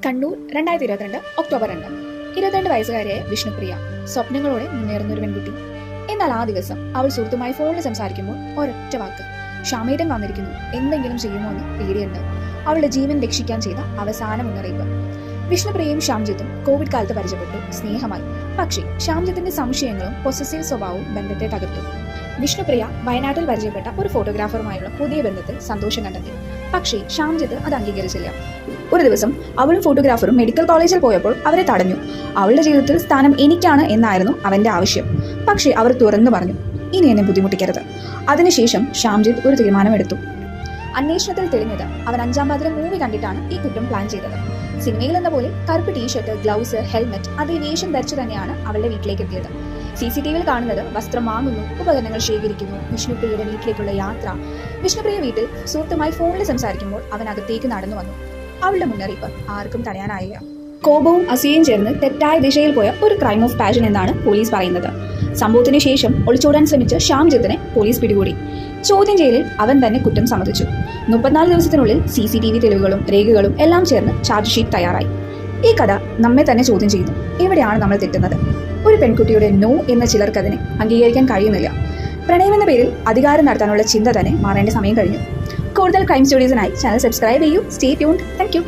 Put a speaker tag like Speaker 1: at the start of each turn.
Speaker 1: Kannur 2022 October 2. 22 വയസ്സുകാരിയായ വിഷ്ണുപ്രിയ സ്വപ്നങ്ങളോടെ മുന്നേറുന്ന ഒരു പെൺകുട്ടി. എന്നാൽ ആ ദിവസം അവൾ സുഹൃത്തുമായി ഫോണിൽ സംസാരിക്കുമ്പോൾ ഒരൊറ്റ വാക്ക്, ഷാമേട്ടൻ വന്നിരിക്കുന്നു, എന്തെങ്കിലും ചെയ്യുമോ എന്ന് പേടിയുണ്ട്. അവളുടെ ജീവൻ രക്ഷിക്കാൻ ചെയ്ത അവസാന മുന്നറിയിപ്പ്. വിഷ്ണുപ്രിയയും ഷാംജിത്തും കോവിഡ് കാലത്ത് പരിചയപ്പെട്ടു, സ്നേഹമായി. പക്ഷേ ഷാംജിത്തിന്റെ സംശയങ്ങളും പൊസസീവ് സ്വഭാവവും ബന്ധത്തെ തകർത്തു. വിഷ്ണുപ്രിയ വയനാട്ടിൽ പരിചയപ്പെട്ട ഒരു ഫോട്ടോഗ്രാഫറുമായുള്ള പുതിയ ബന്ധത്തിൽ സന്തോഷം കണ്ടെത്തി. പക്ഷേ ഷാംജിത്ത് അത് അംഗീകരിച്ചില്ല. ഒരു ദിവസം അവളും ഫോട്ടോഗ്രാഫറും മെഡിക്കൽ കോളേജിൽ പോയപ്പോൾ അവരെ തടഞ്ഞു. അവളുടെ ജീവിതത്തിൽ സ്ഥാനം എനിക്കാണ് എന്നായിരുന്നു അവന്റെ ആവശ്യം. പക്ഷേ അവർ തുറന്നു പറഞ്ഞു, ഇനി എന്നെ ബുദ്ധിമുട്ടിക്കരുത്. അതിനുശേഷം ഷാംജിത്ത് ഒരു തീരുമാനമെടുത്തു. അന്വേഷണത്തിൽ തെളിഞ്ഞത് അവൻ 5ാം പാതിര മൂവി കണ്ടിട്ടാണ് ഈ കുറ്റം പ്ലാൻ ചെയ്തത്. സിനിമയിൽ എന്ന പോലെ കറുപ്പ് ടീഷർട്ട്, ഗ്ലൗസ്, ഹെൽമെറ്റ് അതേ വേഷം ധരിച്ചു തന്നെയാണ് അവളുടെ വീട്ടിലേക്ക് എത്തിയത്. CCTVയിൽ കാണുന്നത് വസ്ത്രം വാങ്ങുന്നു, ഉപകരണങ്ങൾ ശേഖരിക്കുന്നു, വിഷ്ണുപ്രിയയുടെ വീട്ടിലേക്കുള്ള യാത്ര. വിഷ്ണുപ്രിയ വീട്ടിൽ സുഹൃത്തുമായി ഫോണിൽ സംസാരിക്കുമ്പോൾ അവൻ അകത്തേക്ക് നടന്നു വന്നു. അവളുടെ മുന്നറിയിപ്പ് ആർക്കും തടയാനായില്ല. കോപവും അസൂയയും ചേർന്ന് തെറ്റായ ദിശയിൽ പോയ ഒരു ക്രൈം ഓഫ് പാഷൻ എന്നാണ് പോലീസ് പറയുന്നത്. സംഭവത്തിന് ശേഷം ഒളിച്ചോടാൻ ശ്രമിച്ച ഷാംജിത്തിനെ പോലീസ് പിടികൂടി. ചോദ്യം ചെയ്യലിൽ അവൻ തന്നെ കുറ്റം സമ്മതിച്ചു. 34 ദിവസത്തിനുള്ളിൽ CCTV തെളിവുകളും രേഖകളും എല്ലാം ചേർന്ന് ചാർജ് ഷീറ്റ് തയ്യാറായി. ഈ കഥ നമ്മെ തന്നെ ചോദ്യം ചെയ്യുന്നു. എവിടെയാണ് നമ്മൾ തെറ്റുന്നത്? ഒരു പെൺകുട്ടിയുടെ നോ എന്ന ചിലർക്ക് അതിനെ അംഗീകരിക്കാൻ കഴിയുന്നില്ല. പ്രണയമെന്ന പേരിൽ അധികാരം നടത്താനുള്ള ചിന്ത തന്നെ മാറേണ്ട സമയം കഴിഞ്ഞു. കൂടുതൽ ക്രൈം സ്റ്റോറീസിനായി ചാനൽ സബ്സ്ക്രൈബ് ചെയ്യൂ. Stay tuned. Thank you.